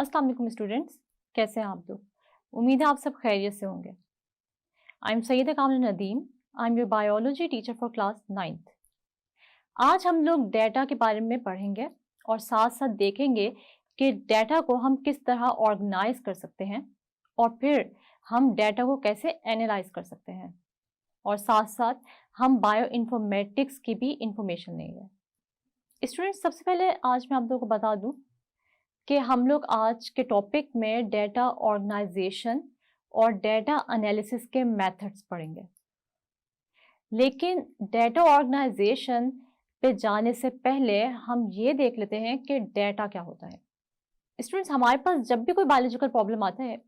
अस्सलाम वालेकुम स्टूडेंट्स, कैसे हैं आप लोग? उम्मीद है आप सब खैरियत से होंगे। आई एम सैयदा कामना Nadeem. I am your biology teacher for class 9th। आज हम लोग डेटा के बारे में पढ़ेंगे और साथ साथ देखेंगे कि डेटा को हम किस तरह ऑर्गेनाइज कर सकते हैं और फिर हम डेटा को कैसे एनालाइज कर सकते हैं, और साथ साथ हम बायो इन्फॉर्मेटिक्स की भी इंफॉर्मेशन लेंगे। स्टूडेंट्स, सबसे पहले आज मैं आप लोगों को बता दूं कि हम लोग आज के टॉपिक में डेटा ऑर्गेनाइजेशन और डेटा एनालिसिस के मेथड्स पढ़ेंगे। लेकिन डेटा ऑर्गेनाइजेशन पे जाने से पहले हम ये देख लेते हैं कि डेटा क्या होता है। स्टूडेंट्स, हमारे पास जब भी कोई बायोलॉजिकल प्रॉब्लम आता है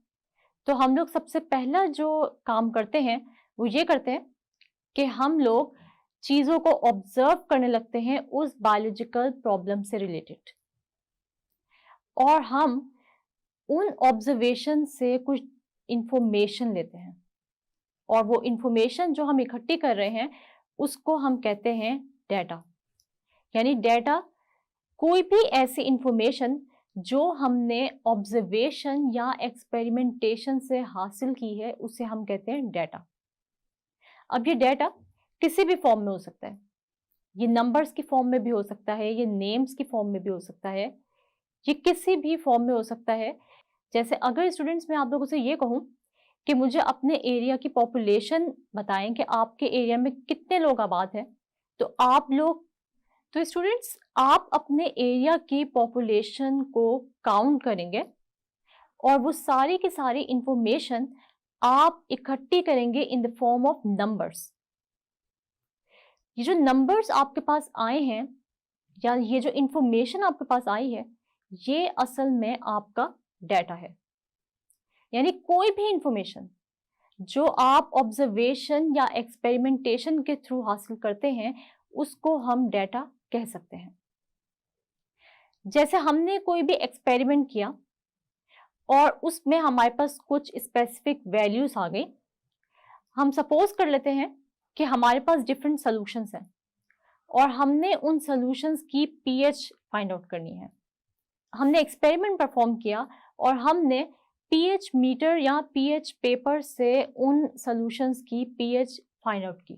तो हम लोग सबसे पहला जो काम करते हैं वो ये करते हैं कि हम लोग चीज़ों को ऑब्जर्व करने लगते हैं उस बायोलॉजिकल प्रॉब्लम से रिलेटेड, और हम उन ऑब्जर्वेशन से कुछ इंफॉर्मेशन लेते हैं, और वो इंफॉर्मेशन जो हम इकट्ठी कर रहे हैं उसको हम कहते हैं डेटा। यानी डेटा कोई भी ऐसी इंफॉर्मेशन जो हमने ऑब्जर्वेशन या एक्सपेरिमेंटेशन से हासिल की है उसे हम कहते हैं डेटा। अब ये डेटा किसी भी फॉर्म में हो सकता है, ये नंबर्स की फॉर्म में भी हो सकता है, ये नेम्स की फॉर्म में भी हो सकता है, ये किसी भी फॉर्म में हो सकता है। जैसे अगर स्टूडेंट्स मैं आप लोगों से ये कहूँ कि मुझे अपने एरिया की पॉपुलेशन बताएं कि आपके एरिया में कितने लोग आबाद हैं, तो स्टूडेंट्स आप अपने एरिया की पॉपुलेशन को काउंट करेंगे और वो सारी की सारी इंफॉर्मेशन आप इकट्ठी करेंगे in the form of numbers. ये जो नंबर्स आपके पास आए हैं या ये जो इंफॉर्मेशन आपके पास आई है, ये असल में आपका डेटा है। यानी कोई भी इंफॉर्मेशन जो आप ऑब्जर्वेशन या एक्सपेरिमेंटेशन के थ्रू हासिल करते हैं उसको हम डेटा कह सकते हैं। जैसे हमने कोई भी एक्सपेरिमेंट किया और उसमें हमारे पास कुछ स्पेसिफिक वैल्यूज आ गई। हम सपोज कर लेते हैं कि हमारे पास डिफरेंट सॉल्यूशंस हैं और हमने उन सॉल्यूशंस की पीएच फाइंड आउट करनी है। हमने एक्सपेरिमेंट परफॉर्म किया और हमने पीएच मीटर या पीएच पेपर से उन सॉल्यूशंस की पीएच फाइंड आउट की।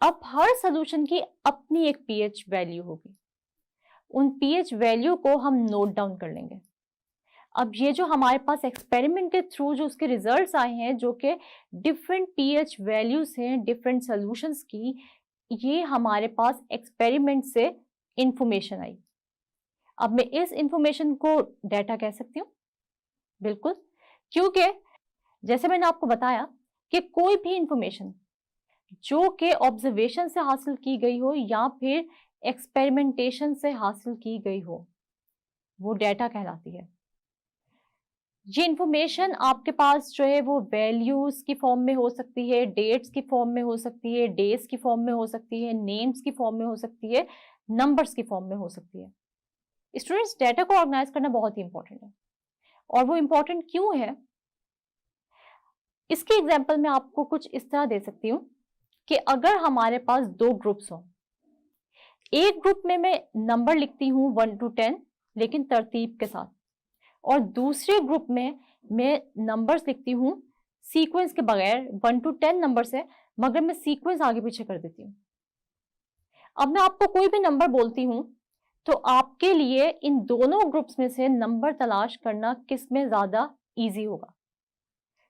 अब हर सॉल्यूशन की अपनी एक पीएच वैल्यू होगी, उन पीएच वैल्यू को हम नोट डाउन कर लेंगे। अब ये जो हमारे पास एक्सपेरिमेंट के थ्रू जो उसके रिजल्ट्स आए हैं जो कि डिफरेंट पीएच वैल्यूज हैं डिफरेंट सॉल्यूशंस की, ये हमारे पास एक्सपेरिमेंट से इंफॉर्मेशन आई। अब मैं इस इंफॉर्मेशन को डेटा कह सकती हूँ, बिल्कुल, क्योंकि जैसे मैंने आपको बताया कि कोई भी इंफॉर्मेशन जो कि ऑब्जर्वेशन से हासिल की गई हो या फिर एक्सपेरिमेंटेशन से हासिल की गई हो वो डेटा कहलाती है। ये इंफॉर्मेशन आपके पास जो है वो वैल्यूज की फॉर्म में हो सकती है, डेट्स की फॉर्म में हो सकती है, डेज की फॉर्म में हो सकती है, नेम्स की फॉर्म में हो सकती है, नंबर्स की फॉर्म में हो सकती है। स्टूडेंट्स, डेटा को ऑर्गेनाइज करना बहुत ही इंपॉर्टेंट है, और वो इंपॉर्टेंट क्यों है इसकी एग्जांपल मैं आपको कुछ इस तरह दे सकती हूँ कि अगर हमारे पास दो ग्रुप्स हों, एक ग्रुप में मैं नंबर लिखती हूँ 1 to 10 लेकिन तरतीब के साथ, और दूसरे ग्रुप में मैं नंबर्स लिखती हूँ सीक्वेंस के बगैर, 1 to 10 नंबर से, मगर मैं सीक्वेंस आगे पीछे कर देती हूँ। अब मैं आपको कोई भी नंबर बोलती हूँ तो आपके लिए इन दोनों ग्रुप्स में से नंबर तलाश करना किस में ज्यादा इजी होगा?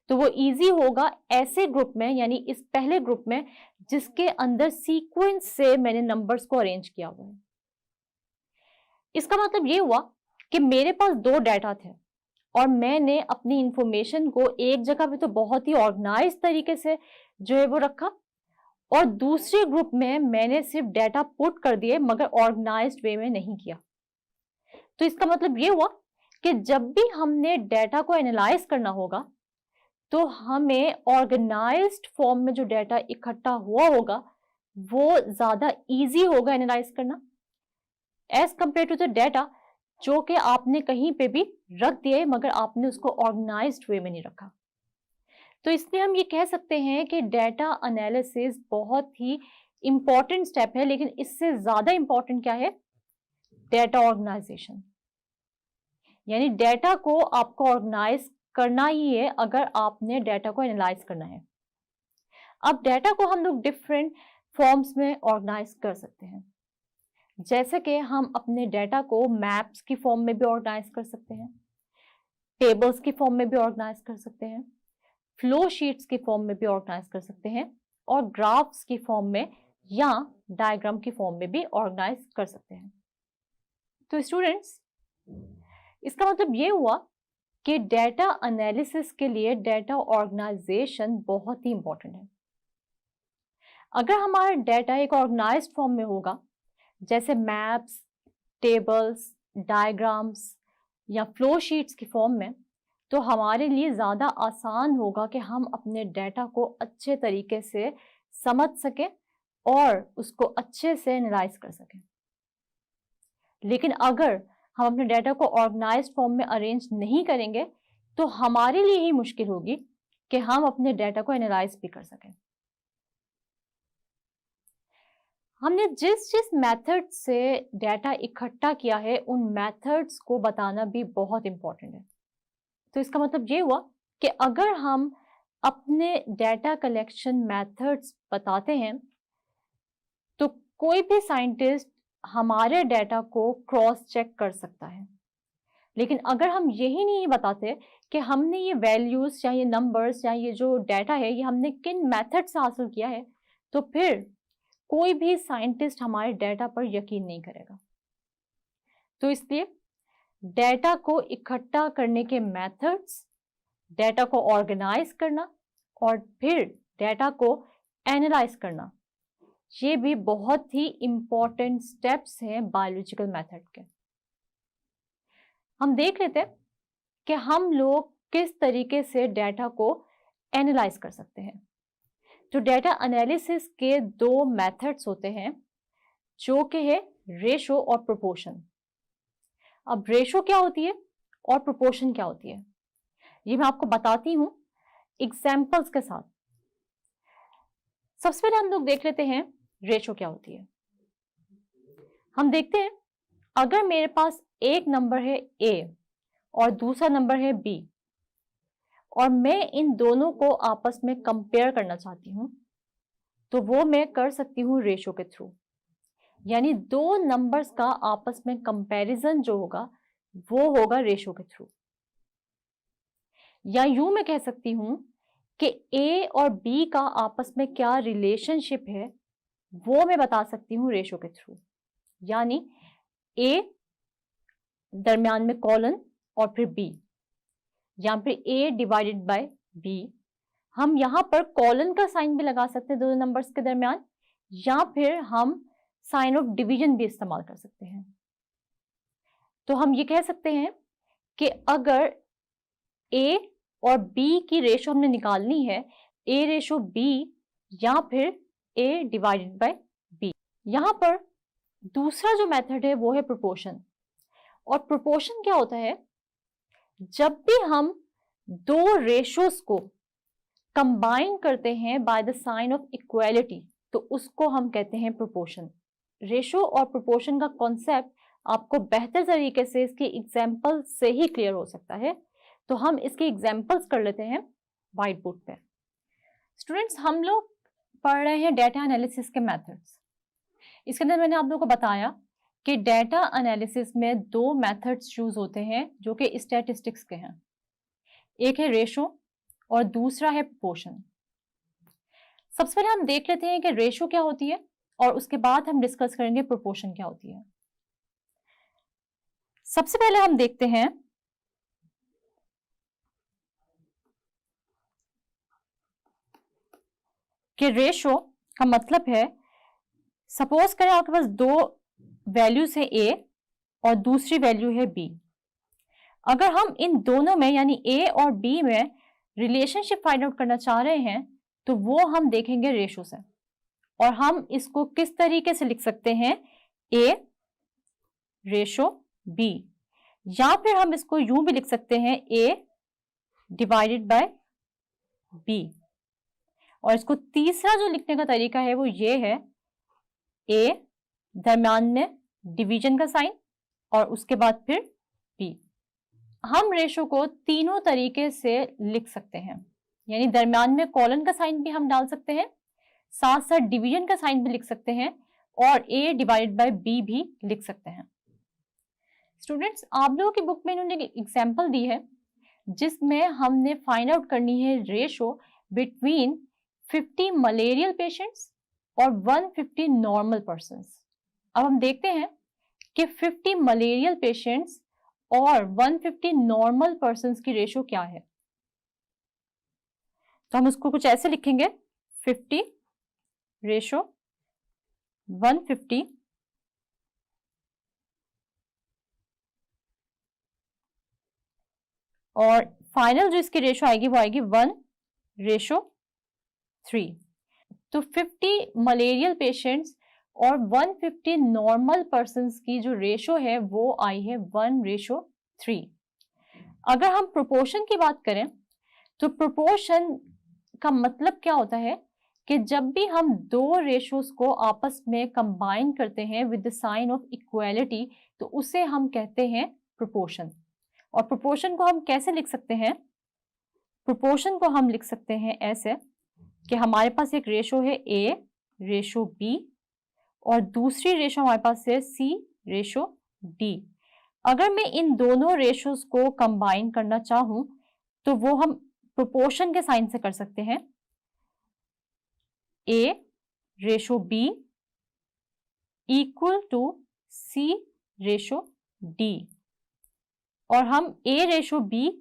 तो वो इजी होगा ऐसे ग्रुप में, यानी इस पहले ग्रुप में जिसके अंदर सीक्वेंस से मैंने नंबर्स को अरेंज किया हुआ है। इसका मतलब ये हुआ कि मेरे पास दो डाटा थे और मैंने अपनी इंफॉर्मेशन को एक जगह पे तो बहुत ही ऑर्गेनाइज तरीके से जो है वो रखा, और दूसरे ग्रुप में मैंने सिर्फ डाटा पुट कर दिए मगर ऑर्गेनाइज्ड वे में नहीं किया। तो इसका मतलब ये हुआ कि जब भी हमने डाटा को एनालाइज करना होगा तो हमें ऑर्गेनाइज्ड फॉर्म में जो डाटा इकट्ठा हुआ होगा वो ज्यादा इजी होगा एनालाइज करना, as compare to the data जो कि आपने कहीं पे भी रख दिया है मगर आपने उसको ऑर्गेनाइज्ड वे में नहीं रखा। तो इसलिए हम ये कह सकते हैं कि डाटा एनालिसिस बहुत ही इंपॉर्टेंट स्टेप है, लेकिन इससे ज्यादा इंपॉर्टेंट क्या है? Data organisation. यानी डेटा को आपको ऑर्गेनाइज करना ही है अगर आपने डेटा को एनालाइज करना है। अब डेटा को हम लोग डिफरेंट फॉर्म्स में ऑर्गेनाइज कर सकते हैं, जैसे कि हम अपने डेटा को मैप्स की फॉर्म में भी ऑर्गेनाइज कर सकते हैं, टेबल्स की फॉर्म में भी ऑर्गेनाइज कर सकते हैं, फ्लो शीट्स की फॉर्म में भी ऑर्गेनाइज कर सकते हैं, और ग्राफ्स की फॉर्म में या डायग्राम की फॉर्म में भी ऑर्गेनाइज कर सकते हैं। तो स्टूडेंट्स, इसका मतलब ये हुआ कि डेटा एनालिसिस के लिए डेटा ऑर्गेनाइजेशन बहुत ही इंपॉर्टेंट है। अगर हमारा डेटा एक ऑर्गेनाइज्ड फॉर्म में होगा, जैसे मैप्स, टेबल्स, डायग्राम्स या फ्लो शीट्स की फॉर्म में, तो हमारे लिए ज़्यादा आसान होगा कि हम अपने डेटा को अच्छे तरीके से समझ सकें और उसको अच्छे से एनालाइज कर सकें। लेकिन अगर हम अपने डेटा को ऑर्गेनाइज्ड फॉर्म में अरेंज नहीं करेंगे तो हमारे लिए ही मुश्किल होगी कि हम अपने डेटा को एनालाइज भी कर सकें। हमने जिस जिस मेथड से डेटा इकट्ठा किया है उन मेथड्स को बताना भी बहुत इंपॉर्टेंट है। तो इसका मतलब ये हुआ कि अगर हम अपने डेटा कलेक्शन मेथड्स बताते हैं तो कोई भी साइंटिस्ट हमारे डेटा को क्रॉस चेक कर सकता है। लेकिन अगर हम यही नहीं बताते कि हमने ये वैल्यूज या ये नंबर्स या ये जो डेटा है ये हमने किन मेथड से हासिल किया है, तो फिर कोई भी साइंटिस्ट हमारे डेटा पर यकीन नहीं करेगा। तो इसलिए डेटा को इकट्ठा करने के मेथड्स, डेटा को ऑर्गेनाइज करना और फिर डेटा को एनालाइज करना, ये भी बहुत ही इंपॉर्टेंट स्टेप्स हैं बायोलॉजिकल मेथड के। हम देख लेते हैं कि हम लोग किस तरीके से डेटा को एनालाइज कर सकते हैं। तो डेटा एनालिसिस के दो मेथड्स होते हैं, जो कि है रेशो और प्रोपोर्शन। अब रेशो क्या होती है और प्रोपोर्शन क्या होती है, ये मैं आपको बताती हूं एग्जाम्पल्स के साथ। सबसे पहले हम लोग देख लेते हैं रेशो क्या होती है। हम देखते हैं, अगर मेरे पास एक नंबर है A और दूसरा नंबर है B और मैं इन दोनों को आपस में कंपेयर करना चाहती हूं, तो वो मैं कर सकती हूं रेशो के थ्रू। यानी दो नंबर्स का आपस में कंपैरिजन जो होगा वो होगा रेशो के थ्रू। या यूं मैं कह सकती हूं कि A और B का आपस में क्या रिलेशनशिप है वो मैं बता सकती हूं रेशो के थ्रू। यानी A दरमियान में कॉलन और फिर B, या फिर A डिवाइडेड बाय B। हम यहां पर कॉलन का साइन भी लगा सकते हैं दोनों नंबर्स के दरमियान, या फिर हम साइन ऑफ डिवीजन भी इस्तेमाल कर सकते हैं। तो हम ये कह सकते हैं कि अगर A और B की रेशो हमने निकालनी है, A रेशो B या फिर A डिवाइडेड बाय B। यहां पर दूसरा जो मेथड है वो है प्रोपोर्शन। और प्रोपोर्शन क्या होता है, जब भी हम दो रेशोस को कंबाइन करते हैं by the sign of equality, तो उसको हम कहते हैं प्रोपोर्शन। रेशो और प्रोपोर्शन का कॉन्सेप्ट आपको बेहतर तरीके से इसके एग्जाम्पल से ही क्लियर हो सकता है। तो हम इसके एग्जाम्पल्स कर लेते हैं व्हाइट बोर्ड पे। स्टूडेंट्स, हम लोग पढ़ रहे हैं डेटा एनालिसिस के मेथड्स। इसके अंदर मैंने आप लोगों को बताया कि डेटा एनालिसिस में दो मेथड्स यूज होते हैं जो कि स्टैटिस्टिक्स के हैं। एक है रेशो और दूसरा है प्रोपोर्शन। सबसे पहले हम देख लेते हैं कि रेशो क्या होती है और उसके बाद हम डिस्कस करेंगे प्रोपोर्शन क्या होती है। सबसे पहले हम देखते हैं कि रेशो का मतलब है, सपोज करें आपके पास दो वैल्यूज है A और दूसरी वैल्यू है B। अगर हम इन दोनों में यानी A और B में रिलेशनशिप फाइंड आउट करना चाह रहे हैं तो वो हम देखेंगे रेशो से। और हम इसको किस तरीके से लिख सकते हैं, A रेशो B, या फिर हम इसको यूं भी लिख सकते हैं A डिवाइडेड बाय B। और इसको तीसरा जो लिखने का तरीका है वो ये है, A दरम्यान में डिवीजन का साइन और उसके बाद फिर B। हम रेशो को तीनों तरीके से लिख सकते हैं, यानी दरम्यान में कॉलन का साइन भी हम डाल सकते हैं, साथ साथ डिवीजन का साइन भी लिख सकते हैं और a डिवाइडेड बाय b भी लिख सकते हैं। स्टूडेंट्स, आप लोगों की बुक में इन्होंने एक एग्जाम्पल दी है जिसमें हमने फाइंड आउट करनी है रेशो बिटवीन 50 मलेरियल पेशेंट्स और 150 नॉर्मल पर्सन्स। अब हम देखते हैं कि 50 मलेरियल पेशेंट्स और 150 नॉर्मल पर्सन्स की रेशो क्या है। तो हम उसको कुछ ऐसे लिखेंगे, 50 रेशो 150 और फाइनल जो इसकी रेशो आएगी वो आएगी 1:3। तो 50 मलेरियल पेशेंट्स और 150 नॉर्मल पर्सन्स की जो रेशो है वो आई है 1:3। अगर हम प्रोपोर्शन की बात करें तो प्रोपोर्शन का मतलब क्या होता है कि जब भी हम दो रेशोस को आपस में कंबाइन करते हैं with the sign of equality तो उसे हम कहते हैं प्रोपोर्शन। और प्रोपोर्शन को हम कैसे लिख सकते हैं? प्रोपोर्शन को हम लिख सकते हैं ऐसे कि हमारे पास एक रेशो है A रेशो B और दूसरी रेशो हमारे पास है C रेशो D। अगर मैं इन दोनों रेशोस को कंबाइन करना चाहूं तो वो हम प्रोपोर्शन के साइन से कर सकते हैं, A ratio B equal to C ratio D। और हम A रेशो B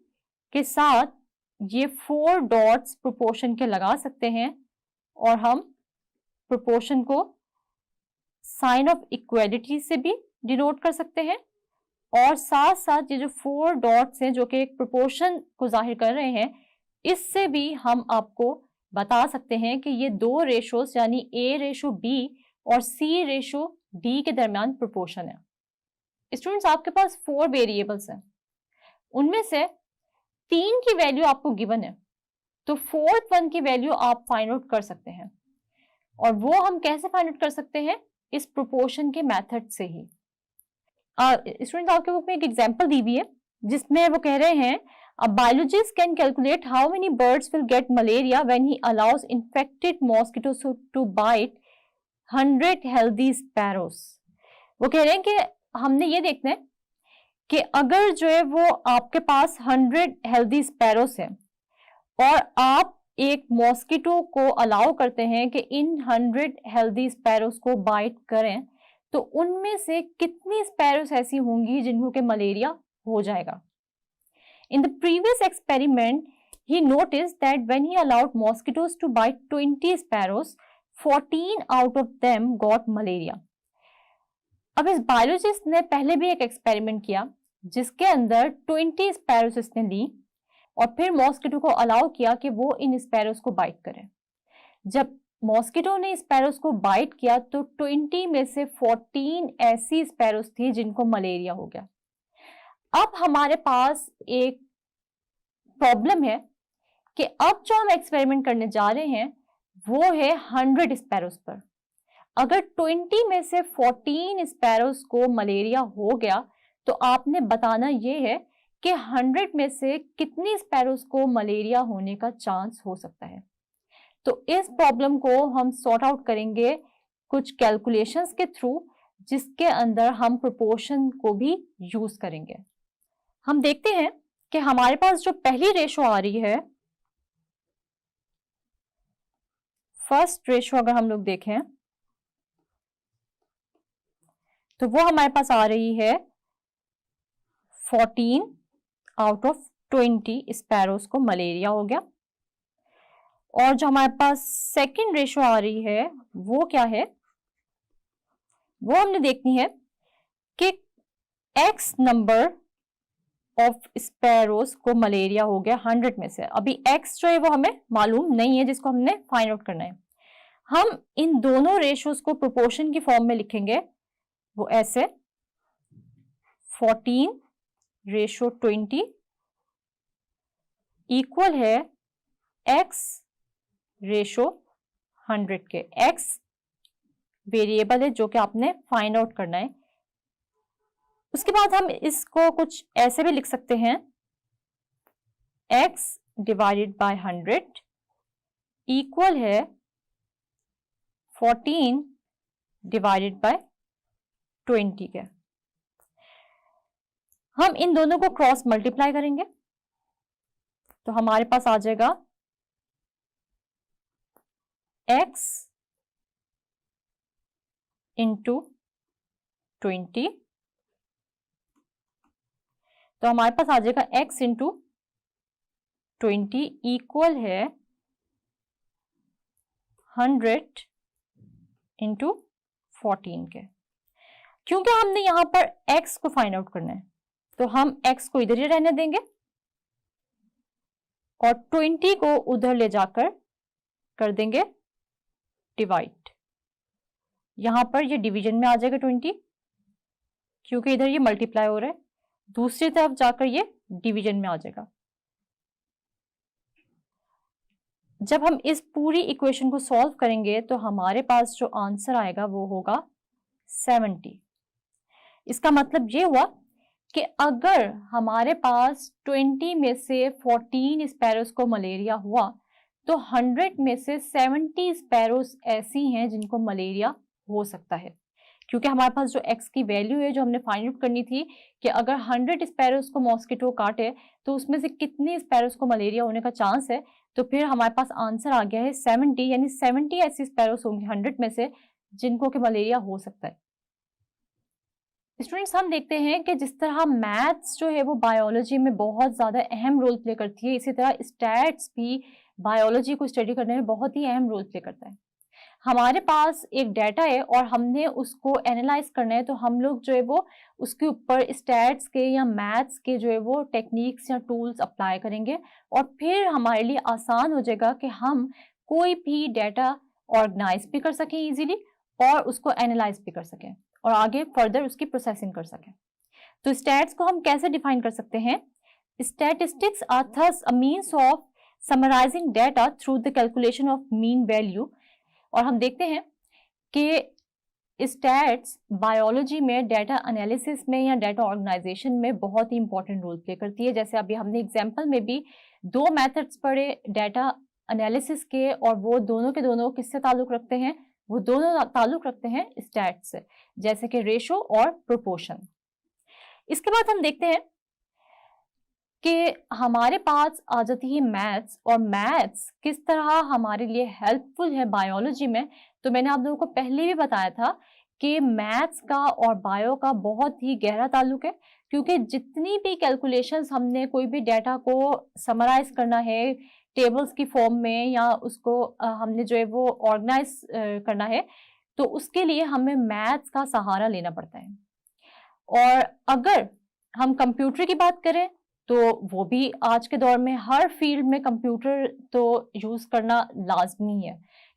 के साथ ये 4 डॉट्स प्रोपोर्शन के लगा सकते हैं और हम प्रोपोर्शन को साइन ऑफ इक्वालिटी से भी डिनोट कर सकते हैं और साथ साथ ये जो 4 डॉट्स हैं जो कि एक प्रोपोर्शन को जाहिर कर रहे हैं इससे भी हम आपको बता सकते हैं कि ये दो रेशोस यानी A रेशो B और C रेशो D के दरमियान प्रोपोर्शन है। स्टूडेंट्स, आपके पास 4 वेरिएबल्स हैं, उनमें से 3 की वैल्यू आपको गिवन है तो 4th वन की वैल्यू आप फाइंड आउट कर सकते हैं और वो हम कैसे फाइंड आउट कर सकते हैं? इस प्रोपोर्शन के मेथड से ही। स्टूडेंट्स, आपके बुक में एक एग्जांपल दी हुई है जिसमें वो कह रहे हैं a biologist can calculate how many birds will get malaria when he allows infected mosquitoes to bite 100 healthy sparrows। वो कह रहे हैं कि हमने ये देखना है कि अगर जो है वो आपके पास 100 हेल्दी स्पैरोस है और आप एक मॉस्किटो को अलाउ करते हैं कि इन 100 हेल्दी स्पैरोस को बाइट करें तो उनमें से कितनी स्पैरोस ऐसी होंगी जिनको के मलेरिया हो जाएगा। In the previous experiment, he noticed that when he allowed mosquitoes to bite 20 sparrows, 14 out of them got malaria। अब इस बायोलॉजिस्ट ने पहले भी एक एक्सपेरिमेंट किया जिसके अंदर 20 स्पैरोस इसने ली और फिर मॉस्किटो को अलाउ किया कि वो इन स्पैरोस को बाइट करें। जब मॉस्किटो ने स्पैरोस को बाइट किया तो 20 में से 14 ऐसी स्पैरोस थी जिनको मलेरिया हो गया। अब हमारे पास एक प्रॉब्लम है कि अब जो हम एक्सपेरिमेंट करने जा रहे हैं वो है 100 स्पैरोस पर। अगर 20 में से 14 स्पैरोस को मलेरिया हो गया तो आपने बताना ये है कि 100 में से कितनी स्पैरोस को मलेरिया होने का चांस हो सकता है। तो इस प्रॉब्लम को हम सॉर्ट आउट करेंगे कुछ कैलकुलेशंस के थ्रू जिसके अंदर हम प्रोपोर्शन को भी यूज करेंगे। हम देखते हैं कि हमारे पास जो पहली रेशो आ रही है, फर्स्ट रेशो अगर हम लोग देखें तो वो हमारे पास आ रही है 14 आउट ऑफ 20 स्पैरोस को मलेरिया हो गया। और जो हमारे पास सेकंड रेशो आ रही है वो क्या है? वो हमने देखनी है कि x नंबर ऑफ स्पैरोस को मलेरिया हो गया 100 में से। अभी x जो है वो हमें मालूम नहीं है जिसको हमने फाइंड आउट करना है। हम इन दोनों रेशोस को प्रोपोर्शन की फॉर्म में लिखेंगे, वो ऐसे 14:20 इक्वल है x/100 के। x वेरिएबल है जो कि आपने फाइंड आउट करना है। उसके बाद हम इसको कुछ ऐसे भी लिख सकते हैं x डिवाइडेड बाय 100 इक्वल है 14 डिवाइडेड बाय 20 के। हम इन दोनों को क्रॉस मल्टीप्लाई करेंगे तो हमारे पास आ जाएगा x इंटू 20, तो हमारे पास आ जाएगा x इंटू 20 इक्वल है 100 इंटू 14 के। क्योंकि हमने यहां पर x को फाइंड आउट करना है तो हम x को इधर ही रहने देंगे और 20 को उधर ले जाकर कर देंगे डिवाइड। यहां पर ये डिवीजन में आ जाएगा 20, क्योंकि इधर ये मल्टीप्लाई हो रहा है, दूसरी तरफ जाकर ये डिवीजन में आ जाएगा। जब हम इस पूरी इक्वेशन को सॉल्व करेंगे तो हमारे पास जो आंसर आएगा वो होगा 70। इसका मतलब ये हुआ कि अगर हमारे पास 20 में से 14 स्पैरोज को मलेरिया हुआ तो 100 में से 70 स्पैरोज ऐसी हैं जिनको मलेरिया हो सकता है। क्योंकि हमारे पास जो x की वैल्यू है जो हमने फाइंड आउट करनी थी कि अगर 100 स्पैरोज को मॉस्किटो काटे तो उसमें से कितने स्पैरोज को मलेरिया होने का चांस है, तो फिर हमारे पास आंसर आ गया है 70, यानी 70 ऐसी स्पैरोज होंगी 100 में से जिनको कि मलेरिया हो सकता है। स्टूडेंट्स, हम देखते हैं कि जिस तरह मैथ्स जो है वो बायोलॉजी में बहुत ज़्यादा अहम रोल प्ले करती है, इसी तरह स्टैट्स भी बायोलॉजी को स्टडी करने में बहुत ही अहम रोल प्ले करता है। हमारे पास एक डाटा है और हमने उसको एनालाइज करना है, तो हम लोग जो है वो उसके ऊपर स्टैट्स के या मैथ्स के जो है वो टेक्निक्स या टूल्स अप्लाई करेंगे और फिर हमारे लिए आसान हो जाएगा कि हम कोई भी डाटा ऑर्गेनाइज भी कर सकें इजीली और उसको एनालाइज भी कर सकें और आगे फर्दर उसकी प्रोसेसिंग कर सकें। तो स्टैट्स को हम कैसे डिफाइन कर सकते हैं? Statistics are thus a means of summarising data through the calculation of mean value. और हम देखते हैं कि स्टैट्स बायोलॉजी में डाटा एनालिसिस में या डाटा ऑर्गेनाइजेशन में बहुत ही इंपॉर्टेंट रोल प्ले करती है। जैसे अभी हमने एग्जांपल में भी दो मेथड्स पढ़े डाटा एनालिसिस के, और वो दोनों के दोनों किससे ताल्लुक रखते हैं? वो दोनों ताल्लुक रखते हैं स्टैट्स से, जैसे कि रेशो और प्रोपोर्शन। इसके बाद हम देखते हैं कि हमारे पास आ जाती है मैथ्स, और मैथ्स किस तरह हमारे लिए हेल्पफुल है बायोलॉजी में। तो मैंने आप लोगों को पहले भी बताया था कि मैथ्स का और बायो का बहुत ही गहरा ताल्लुक है, क्योंकि जितनी भी कैलकुलेशंस हमने कोई भी डाटा को समराइज करना है टेबल्स की फॉर्म में या उसको हमने जो है वो ऑर्गेनाइज करना है, तो उसके लिए हमें मैथ्स का सहारा लेना पड़ता है। और अगर हम कंप्यूटर की बात करें तो वो भी आज के दौर में हर फील्ड में कंप्यूटर तो यूज करना लाजमी है,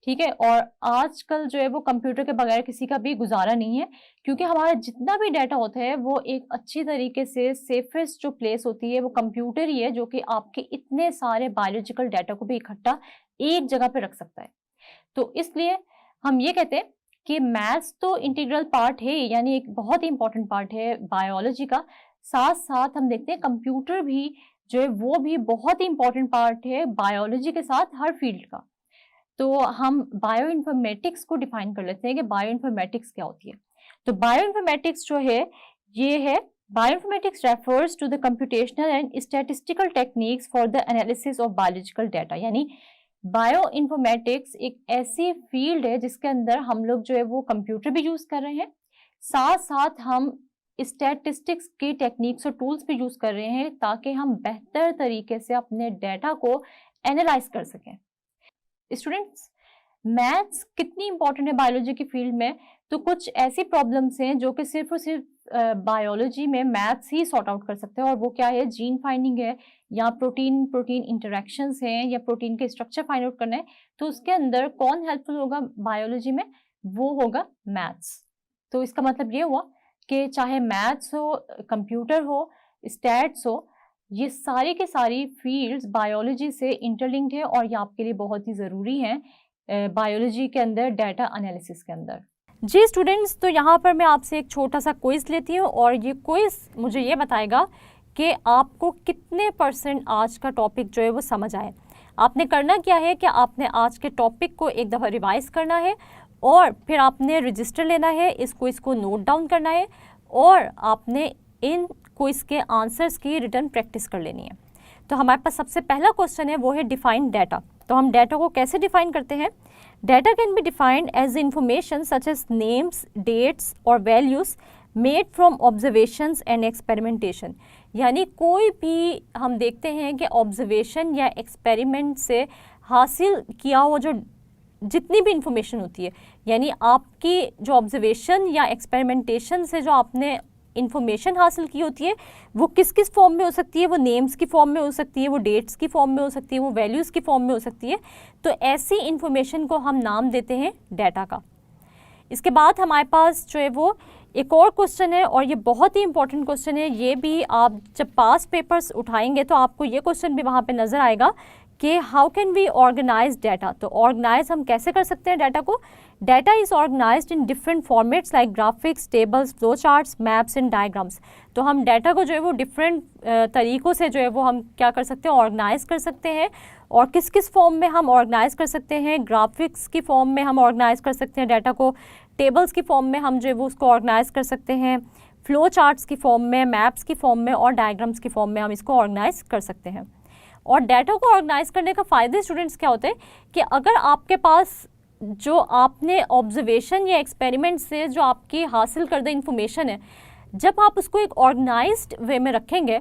ठीक है। और आजकल जो है वो कंप्यूटर के बगैर किसी का भी गुजारा नहीं है, क्योंकि हमारा जितना भी डाटा होता है वो एक अच्छी तरीके से सेफेस्ट जो प्लेस होती है वो कंप्यूटर ही है, जो कि आपके इतने सारे बायोलॉजिकल डाटा को भी इकट्ठा एक जगह पे रख सकता है। तो इसलिए हम ये कहते हैं कि मैथ्स तो इंटीग्रल पार्ट है, यानी एक बहुत ही इंपॉर्टेंट पार्ट है बायोलॉजी का। साथ साथ हम देखते हैं कंप्यूटर भी जो है वो भी बहुत ही इंपॉर्टेंट पार्ट है बायोलॉजी के साथ हर फील्ड का। तो हम बायो इन्फॉर्मेटिक्स को डिफाइन कर लेते हैं कि बायो इन्फॉर्मेटिक्स क्या होती है। तो बायो इन्फॉर्मेटिक्स जो है ये है, bioinformatics refers to the computational and statistical techniques for the analysis of biological data. यानी बायो इन्फॉर्मेटिक्स एक ऐसी फील्ड है जिसके अंदर हम लोग जो है वो कंप्यूटर भी यूज कर रहे हैं, साथ साथ हम स्टैटिस्टिक्स की टेक्निक्स और टूल्स भी यूज कर रहे हैं, ताकि हम बेहतर तरीके से अपने डाटा को एनालाइज कर सकें। स्टूडेंट्स, मैथ्स कितनी इंपॉर्टेंट है बायोलॉजी की फील्ड में? तो कुछ ऐसी प्रॉब्लम्स हैं जो कि सिर्फ और सिर्फ बायोलॉजी में मैथ्स ही सॉर्ट आउट कर सकते हैं, और वो क्या है? जीन फाइंडिंग है, या प्रोटीन इंटरेक्शंस हैं, या प्रोटीन के स्ट्रक्चर फाइंड आउट करना है। तो उसके अंदर कौन हेल्पफुल होगा बायोलॉजी में? वो होगा मैथ्स। तो इसका मतलब ये हुआ कि चाहे मैथ्स हो, कंप्यूटर हो, स्टैट्स हो, ये सारी के सारी फील्ड्स बायोलॉजी से इंटरलिंक्ड है और ये आपके लिए बहुत ही ज़रूरी है बायोलॉजी के अंदर डाटा एनालिसिस के अंदर। जी स्टूडेंट्स, तो यहाँ पर मैं आपसे एक छोटा सा क्विज लेती हूँ और ये क्विज मुझे ये बताएगा कि आपको कितने % आज का टॉपिक जो है वो समझ आए। आपने करना क्या है कि आपने आज के टॉपिक को एक दफ़ा रिवाइज करना है और फिर आपने रजिस्टर लेना है, इस क्विज़ को नोट डाउन करना है और आपने इन क्विज़ के आंसर्स की रिटर्न प्रैक्टिस कर लेनी है। तो हमारे पास सबसे पहला क्वेश्चन है वो है डिफाइन डाटा। तो हम डाटा को कैसे डिफाइन करते हैं? Data can be defined as information such as names, dates और values made from observations and experimentation. यानी कोई भी हम देखते हैं कि ऑब्जर्वेशन या एक्सपेरिमेंट से हासिल किया हुआ जो जितनी भी इंफॉर्मेशन होती है, यानी आपकी जो ऑब्जर्वेशन या एक्सपेरिमेंटेशन से जो आपने इंफॉर्मेशन हासिल की होती है वो किस किस फॉर्म में हो सकती है, वो नेम्स की फॉर्म में हो सकती है, वो डेट्स की फॉर्म में हो सकती है, वो वैल्यूज़ की फॉर्म में हो सकती है। तो ऐसी इंफॉर्मेशन को हम नाम देते हैं डाटा का। इसके बाद हमारे पास जो है वो एक और क्वेश्चन है और ये बहुत ही इंपॉर्टेंट क्वेश्चन है। ये भी आप जब पास पेपर्स उठाएंगे तो आपको ये क्वेश्चन भी वहाँ पे नज़र आएगा कि how can we organise data. तो ऑर्गेनाइज हम कैसे कर सकते हैं डाटा को? Data is organised in different formats like graphics, tables, flow charts, maps and diagrams. तो हम डाटा को जो है वो डिफरेंट तरीक़ों से जो है वो हम क्या कर सकते हैं, ऑर्गेनाइज कर सकते हैं। और किस किस फॉर्म में हम ऑर्गेनाइज कर सकते हैं? ग्राफिक्स की फॉर्म में हम ऑर्गेनाइज कर सकते हैं डाटा को, टेबल्स की फॉर्म में हम जो है वो उसको ऑर्गेनाइज कर सकते हैं, फ्लो चार्ट्स की फॉर्म में, मैप्स की फॉर्म में और डायग्राम्स की फॉर्म में हम इसको ऑर्गेनाइज कर सकते हैं। और डाटा को ऑर्गेनाइज करने का फ़ायदे स्टूडेंट्स क्या होते हैं कि अगर आपके पास जो आपने ऑब्जर्वेशन या एक्सपेरिमेंट से जो आपकी हासिल करदा इंफॉर्मेशन है, जब आप उसको एक ऑर्गेनाइज्ड वे में रखेंगे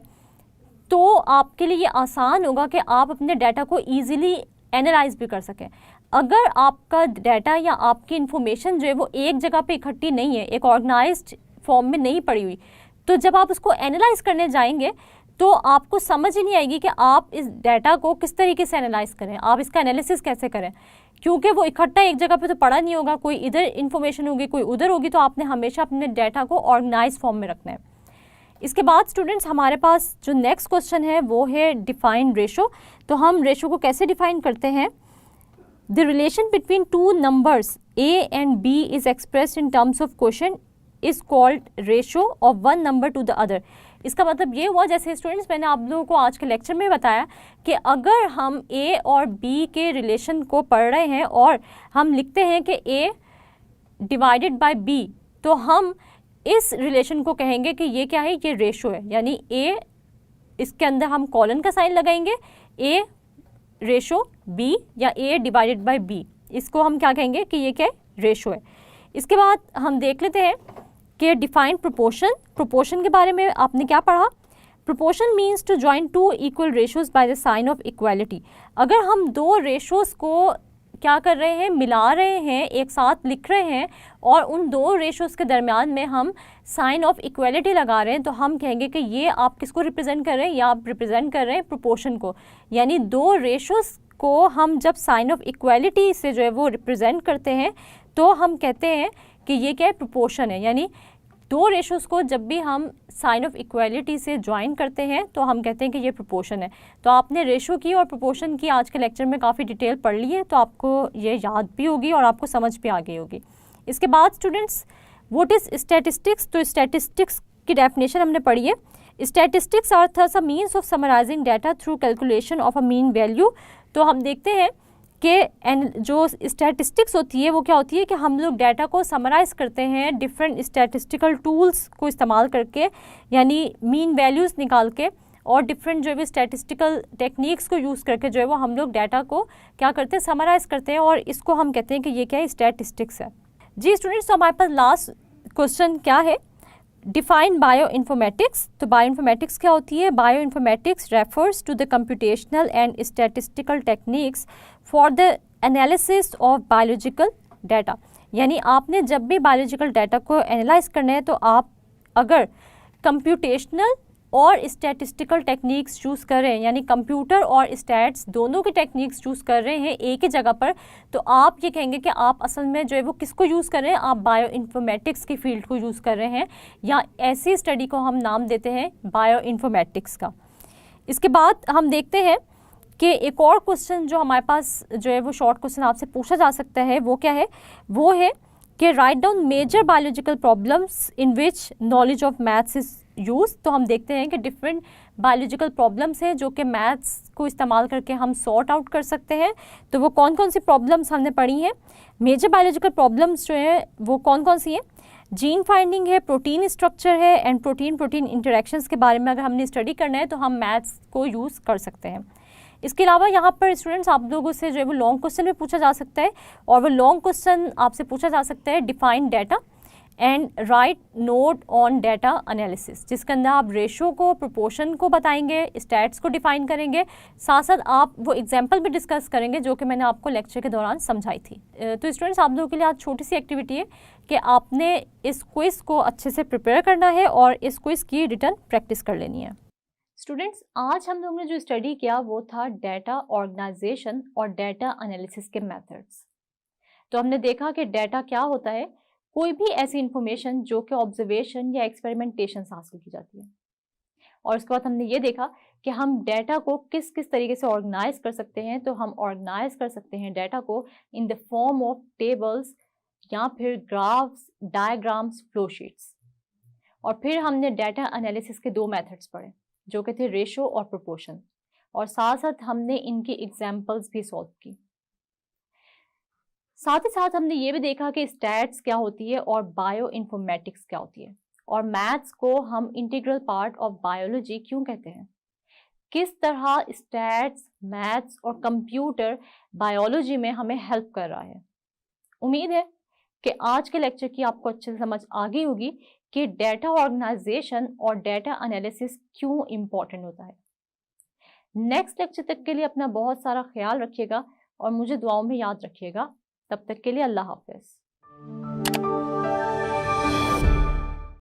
तो आपके लिए ये आसान होगा कि आप अपने डाटा को ईज़िली एनालाइज भी कर सकें। अगर आपका डाटा या आपकी इंफॉर्मेशन जो है वो एक जगह पे इकट्ठी नहीं है, एक ऑर्गेनाइज्ड फॉर्म में नहीं पड़ी हुई, तो जब आप उसको एनालाइज करने जाएंगे तो आपको समझ ही नहीं आएगी कि आप इस डाटा को किस तरीके से एनालाइज करें, आप इसका एनालिसिस कैसे करें, क्योंकि वो इकट्ठा एक जगह पे तो पड़ा नहीं होगा, कोई इधर इन्फॉर्मेशन होगी, कोई उधर होगी। तो आपने हमेशा अपने डाटा को ऑर्गेनाइज फॉर्म में रखना है। इसके बाद स्टूडेंट्स हमारे पास जो नेक्स्ट क्वेश्चन है वो है डिफाइन रेशो। तो हम रेशो को कैसे डिफाइन करते हैं? The relation between two numbers a and b is expressed in terms of question is called ratio of one number two the other. इसका मतलब ये हुआ, जैसे स्टूडेंट्स मैंने आप लोगों को आज के लेक्चर में बताया कि अगर हम a और b के रिलेशन को पढ़ रहे हैं और हम लिखते हैं कि a डिवाइडेड बाय b, तो हम इस रिलेशन को कहेंगे कि ये क्या है, ये रेशो है। यानी a, इसके अंदर हम कॉलन का साइन लगाएंगे, a रेशो b या a डिवाइडेड बाय b, इसको हम क्या कहेंगे कि ये क्या है, रेशो है। इसके बाद हम देख लेते हैं कि डिफाइन प्रोपोर्शन। प्रोपोर्शन के बारे में आपने क्या पढ़ा? Proportion means to join two equal ratios by the sign of equality. अगर हम दो रेशोज़ को क्या कर रहे हैं, मिला रहे हैं, एक साथ लिख रहे हैं और उन दो रेशोज़ के दरमियान में हम साइन ऑफ इक्वालिटी लगा रहे हैं, तो हम कहेंगे कि ये आप किसको रिप्रेजेंट कर रहे हैं, या आप रिप्रेजेंट कर रहे हैं प्रोपोर्शन को। यानी दो रेशोज़ को हम जब साइन ऑफ इक्वालिटी से जो है वो रिप्रेजेंट करते हैं तो हम कहते हैं कि ये क्या है, प्रोपोर्शन है। यानी दो रेशोज़ को जब भी हम साइन ऑफ इक्वालिटी से ज्वाइन करते हैं तो हम कहते हैं कि ये प्रोपोर्शन है। तो आपने रेशो की और प्रोपोर्शन की आज के लेक्चर में काफ़ी डिटेल पढ़ ली है, तो आपको ये याद भी होगी और आपको समझ भी आ गई होगी। इसके बाद स्टूडेंट्स व्हाट इज़ स्टैटिस्टिक्स। तो स्टैटिस्टिक्स की डेफिनेशन हमने पढ़ी है। Statistics are thus a means of summarising data through calculation of a mean value. तो हम देखते हैं कि जो स्टैटिस्टिक्स होती है वो क्या होती है कि हम लोग डाटा को समराइज़ करते हैं डिफरेंट स्टैटिस्टिकल टूल्स को इस्तेमाल करके, यानी मीन वैल्यूज़ निकाल के और डिफरेंट जो है स्टैटिस्टिकल टेक्निक्स को यूज़ करके जो है वो हम लोग डाटा को क्या करते हैं, समराइज़ करते हैं, और इसको हम कहते हैं कि ये क्या है, स्टैटिस्टिक्स है। जी स्टूडेंट्स, तो हमारे पास लास्ट क्वेश्चन क्या है, डिफाइन बायो इन्फॉर्मेटिक्स। तो बायो इन्फॉर्मेटिक्स क्या होती है? Bioinformatics refers to the computational and statistical techniques for the analysis of biological data. यानी आपने जब भी बायोलॉजिकल डाटा को एनालाइज करना है तो आप अगर कंप्यूटेशनल और स्टैटिस्टिकल टेक्निक्स चूज़ कर रहे हैं, यानी कंप्यूटर और स्टैट्स दोनों की टेक्निक्स चूज़ कर रहे हैं एक ही जगह पर, तो आप ये कहेंगे कि आप असल में जो है वो किसको यूज़ कर रहे हैं, आप बायो इन्फॉर्मेटिक्स की फील्ड को यूज़ कर रहे हैं, या ऐसी स्टडी को हम नाम देते हैं बायो इन्फॉर्मेटिक्स का। इसके बाद हम देखते हैं कि एक और क्वेश्चन जो हमारे पास जो है वो शॉर्ट क्वेश्चन आपसे पूछा जा सकता है, वो क्या है, वो है कि write down major biological problems in which knowledge of maths is use, तो हम देखते हैं कि डिफरेंट बायोलॉजिकल प्रॉब्लम्स हैं जो कि मैथ्स को इस्तेमाल करके हम सॉर्ट आउट कर सकते हैं। तो वो कौन कौन सी प्रॉब्लम्स हमने पढ़ी हैं, मेजर बायोलॉजिकल प्रॉब्लम्स जो हैं वो कौन कौन सी हैं, जीन फाइंडिंग है, प्रोटीन स्ट्रक्चर है, एंड प्रोटीन प्रोटीन इंटरेक्शंस के बारे में अगर हमने स्टडी करना है तो हम मैथ्स को यूज़ कर सकते हैं। इसके अलावा यहाँ पर स्टूडेंट्स आप लोगों से जो है वो लॉन्ग क्वेश्चन भी पूछा जा सकता है, और वो लॉन्ग क्वेश्चन आपसे पूछा जा सकता है define data and right note on data analysis, जिसके अंदर आप रेशो को, प्रोपोर्शन को बताएंगे, स्टैट्स को डिफाइन करेंगे, साथ साथ आप वो एग्जाम्पल भी डिस्कस करेंगे जो कि मैंने आपको लेक्चर के दौरान समझाई थी। तो स्टूडेंट्स आप लोगों के लिए आज छोटी सी एक्टिविटी है कि आपने इस क्विज़ को अच्छे से प्रिपेयर करना है और इस क्विज़ की रिटर्न प्रैक्टिस कर लेनी है। स्टूडेंट्स आज हम लोगों ने जो स्टडी किया वो था डाटा ऑर्गेनाइजेशन और डाटा एनालिसिस के मेथड्स। तो हमने देखा कि डाटा क्या होता है, कोई भी ऐसी इंफॉर्मेशन जो कि ऑब्जर्वेशन या एक्सपेरिमेंटेशन से हासिल की जाती है। और उसके बाद हमने ये देखा कि हम डाटा को किस किस तरीके से ऑर्गेनाइज कर सकते हैं। तो हम ऑर्गेनाइज कर सकते हैं डाटा को in the form of tables या फिर ग्राफ्स, डायग्राम्स, फ्लो शीट्स। और फिर हमने डाटा एनालिसिस के 2 मेथड्स पढ़े जो कि थे रेशो और प्रोपोर्शन, और साथ साथ हमने इनकी एग्जाम्पल्स भी सॉल्व की। साथ ही साथ हमने ये भी देखा कि स्टैट्स क्या होती है और बायो इन्फॉर्मेटिक्स क्या होती है, और मैथ्स को हम इंटीग्रल पार्ट ऑफ बायोलॉजी क्यों कहते हैं, किस तरह स्टैट्स, मैथ्स और कंप्यूटर बायोलॉजी में हमें हेल्प कर रहा है। उम्मीद है कि आज के लेक्चर की आपको अच्छे से समझ आ गई होगी कि डाटा ऑर्गेनाइजेशन और डाटा एनालिसिस क्यों इंपॉर्टेंट होता है। नेक्स्ट लेक्चर तक के लिए अपना बहुत सारा ख्याल रखिएगा और मुझे दुआओं में याद रखिएगा। तब तक के लिए अल्लाह हाफिज।